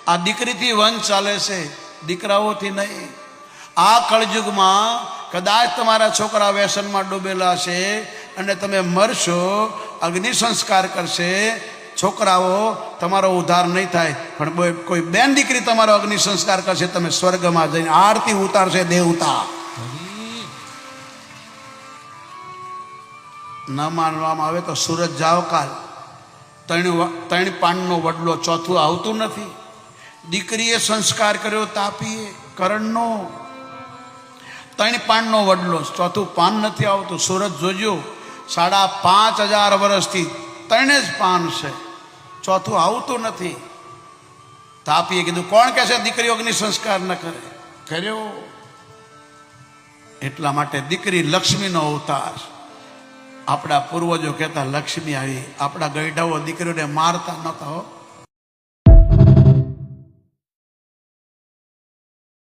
આ દીકરીથી વંશ ચાલે છે, દીકરાઓથી નહીં. આ કળયુગમાં કદાચ તમારા છોકરા વ્યસનમાં ડૂબેલા છે અને તમે મરશો, અગ્નિ સંસ્કાર કરશે, છોકરાઓ તમારો ઉદ્ધાર નહીં થાય. પણ કોઈ બેન દીકરી તમારો અગ્નિ સંસ્કાર કરશે, તમે સ્વર્ગમાં જઈને આરતી ઉતારશે દેવતા. ન માનવામાં આવે તો સુરત જાઓ કાલ, ત્રણ પાનનો વડલો, ચોથું આવતું નથી. દીકરીએ સંસ્કાર કર્યો તાપીએ કરણનો, 3 પાનનો વડલો, ચોથું પાન નથી આવતું. સુરત જોજો, 5,500 વર્ષથી 3 જ પાન છે, ચોથું આવતું નથી. તાપીએ કીધું કોણ કહે છે દીકરીઓ અગ્નિ સંસ્કાર ન કરે? કર્યો. એટલા માટે દીકરી લક્ષ્મીનો અવતાર. આપણા પૂર્વજો કહેતા લક્ષ્મી આવી. આપણા ગઈઢાઓ દીકરીઓને મારતા નહોતા હો.